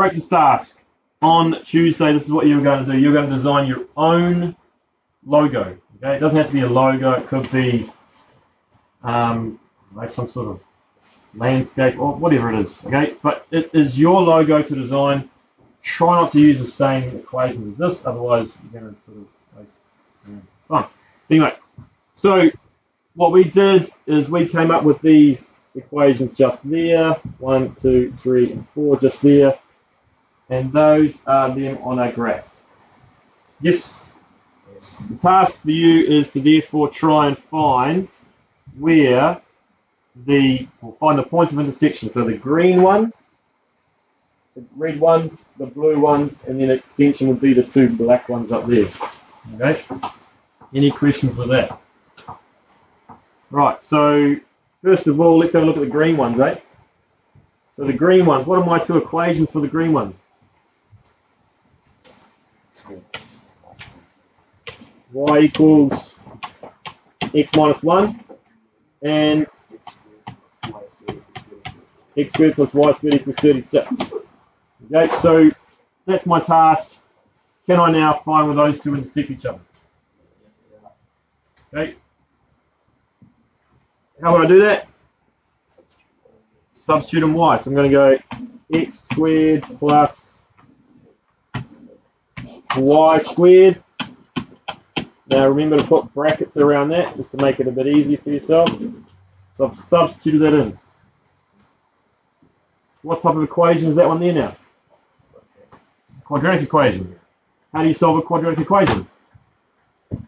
practice task. On Tuesday, this is what you're going to do. You're going to design your own logo. Okay, it doesn't have to be a logo. It could be like some sort of landscape or whatever it is. Okay, but it is your logo to design. Try not to use the same equations as this, otherwise you're going to sort of waste fun. Anyway, so what we did is we came up with these equations just there, 1, 2, 3, and 4 just there, and those are them on a graph. Yes, the task for you is to therefore try and find where find the points of intersection. So the green one, the red ones, the blue ones, and then extension would be the 2 black ones up there. Okay. Any questions with that? Right. So first of all, let's have a look at the green ones, eh? So the green ones. What are my 2 equations for the green one? Y equals x minus 1 and x squared plus y squared equals 36. Okay, so that's my task. Can I now find where those 2 intersect each other? Okay. How would I do that? Substitute in y. So I'm going to go x squared plus y squared. Now remember to put brackets around that just to make it a bit easier for yourself. So I've substituted that in. What type of equation is that one there now? Quadratic equation. How do you solve a quadratic equation? You're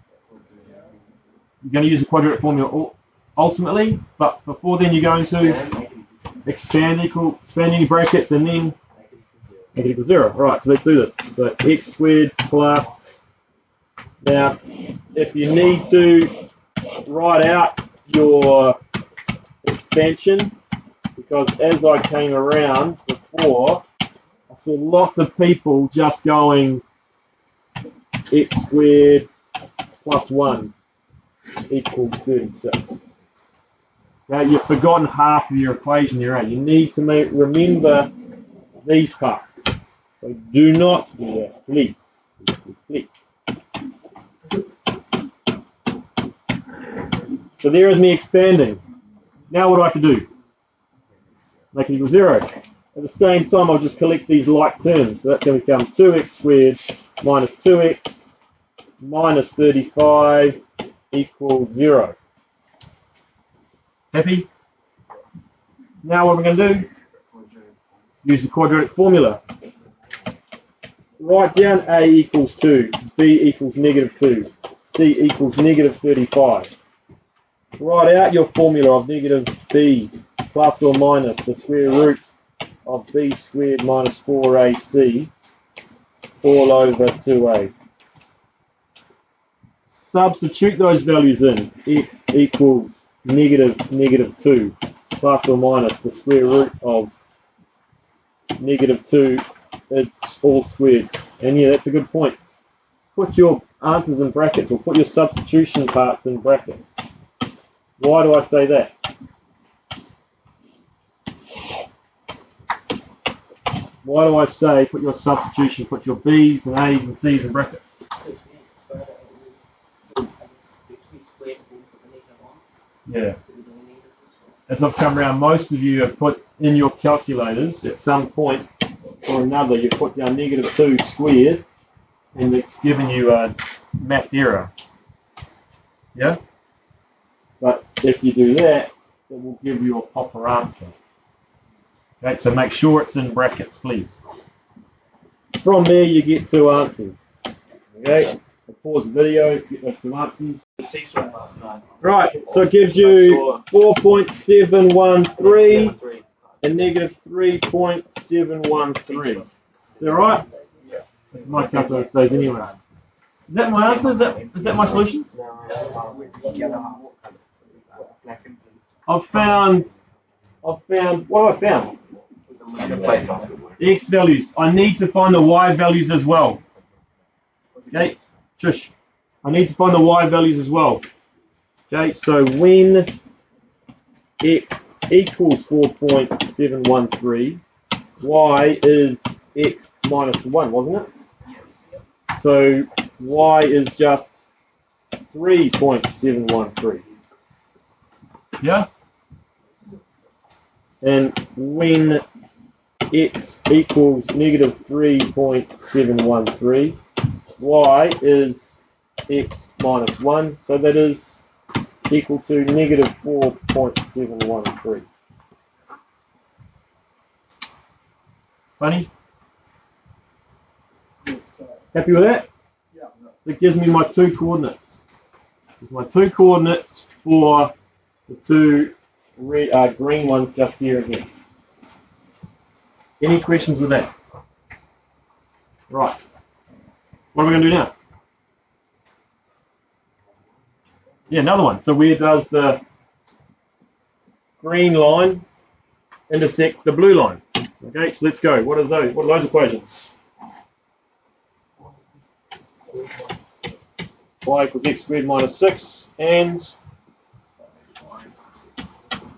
going to use a quadratic formula ultimately, but before then you're going to expand expanding brackets and then make it equal 0. Right, so let's do this. So x squared plus. Now, if you need to write out your expansion, because as I came around before, I saw lots of people just going x squared plus 1 equals 36. Now, you've forgotten half of your equation there, right? You need to remember these parts. So do not do that, please. Please. So there is me expanding. Now what do I have to do? Make it equal 0. At the same time, I'll just collect these like terms. So that's going to become 2x squared minus 2x minus 35 equals 0. Happy? Now what we're going to do? Use the quadratic formula. Write down a equals 2, b equals negative 2, c equals negative 35. Write out your formula of negative b plus or minus the square root of b squared minus 4ac all over 2a. Substitute those values in. X equals negative 2 plus or minus the square root of negative 2. It's all squared. And yeah, that's a good point. Put your answers in brackets, or put your substitution parts in brackets. Why do I say that? Why do I say put your substitution, put your B's and A's and C's in brackets? Yeah. As I've come around, most of you have put in your calculators at some point or another, you put down negative 2 squared, and it's given you a math error. Yeah? But if you do that, it will give you a proper answer. Okay, so make sure it's in brackets, please. From there, you get 2 answers. Okay, I'll pause the video, get those 2 answers. Right, so it gives you 4.713 and negative 3.713. Is that right? Yeah. That's my calculator says anyway. Is that my answer? Is that my solution? I've found, what have I found? The x values. I need to find the y values as well. Okay, shush. I need to find the y values as well. Okay, so when x equals 4.713, y is x minus 1, wasn't it? Yes. So y is just 3.713. Yeah? And when x equals negative 3.713, y is x minus 1, so that is equal to negative 4.713. Funny? Happy with that? Yeah. That gives me my two coordinates. It's my two coordinates for the two green ones just here and here. Any questions with that? Right. What are we going to do now? Yeah, another one. So where does the green line intersect the blue line? Okay, so let's go. What are those equations? Y equals x squared minus 6 and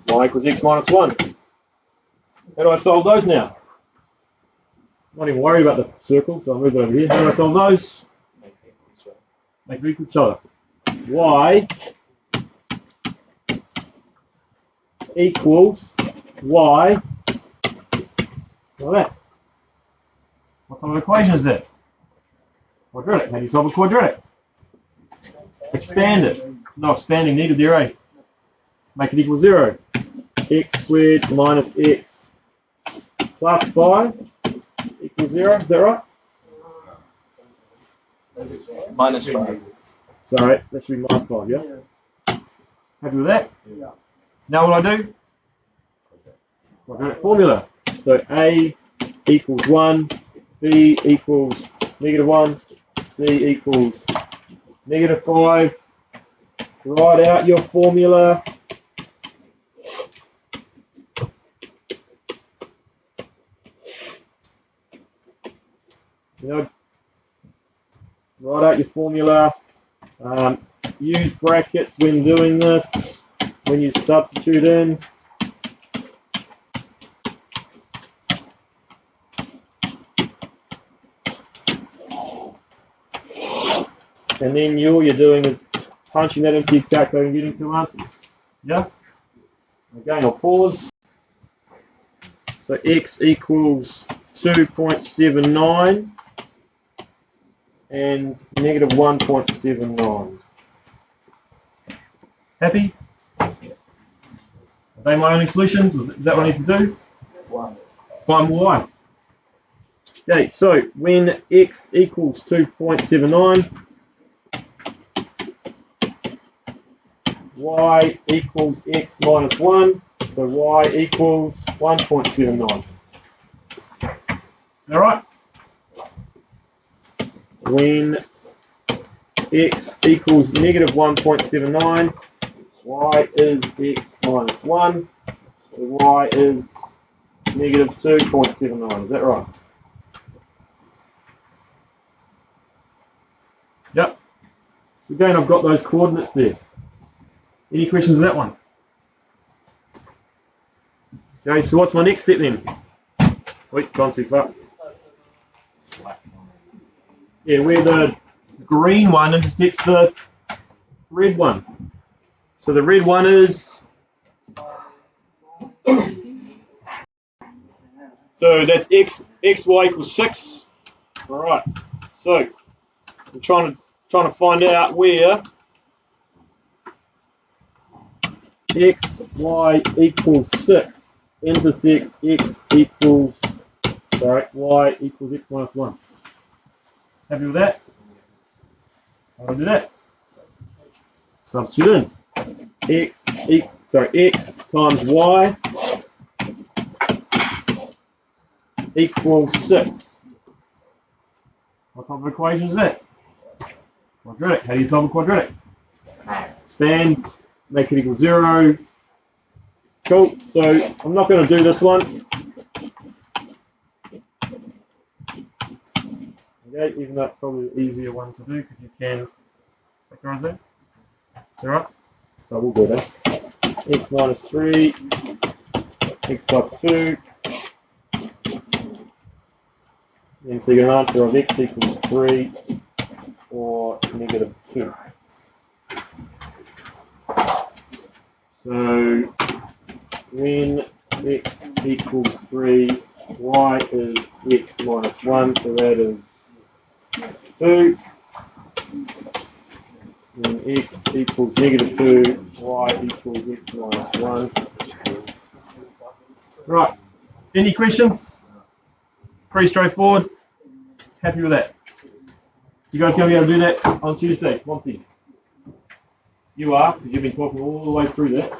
y equals x minus 1. How do I solve those now? Not even worried about the circle, so I'll move it over here. How do I solve those? Make them equal each other. Y equals y like that. What kind of equation is that? Quadratic. How do you solve a quadratic? Expand it. No, expanding, negative there, eh? Make it equal 0. X squared minus x plus 5 equals 0. Is that right? Minus 5. Sorry, that should be minus 5, yeah? Happy with that? Yeah. Now what I do? Quadratic formula. So A equals 1, B equals negative 1, C equals negative 5. Write out your formula. Write out your formula. Use brackets when doing this, when you substitute in. And then all you're doing is punching that into your calculator and getting two answers. Yeah? Again, I'll pause. So x equals 2.79 and negative 1.79. Happy? Are they my only solutions? Is that what I need to do? Find y. Okay, so when x equals 2.79, y equals x minus 1, so y equals 1.79. Alright? When x equals negative 1.79, y is x minus 1, so y is negative 2.79. Is that right? Yep. So again, I've got those coordinates there. Any questions on that one? Okay, so what's my next step then? Wait, gone too far. Yeah, where the green one intersects the red one. So the red one is... So that's xy equals 6. Alright, so I'm trying to find out where xy equals 6 intersects y equals x minus 1. Happy with that? How do I do that? Substitute in. X times y equals 6. What type of equation is that? Quadratic. How do you solve a quadratic? Expand, make it equal 0. Cool. So I'm not going to do this one. Okay, even though it's probably the easier one to do because you can factorize that. Alright? So we'll do that. X minus 3, x plus 2. And so you get an answer of x equals 3 or negative 2. So when x equals 3, y is x minus 1, so that is 2. When x equals negative 2, y equals x minus 1. Right, any questions? Pretty straightforward. Happy with that? You guys going to be able to do that on Tuesday, Monty? You are, because you've been talking all the way through that.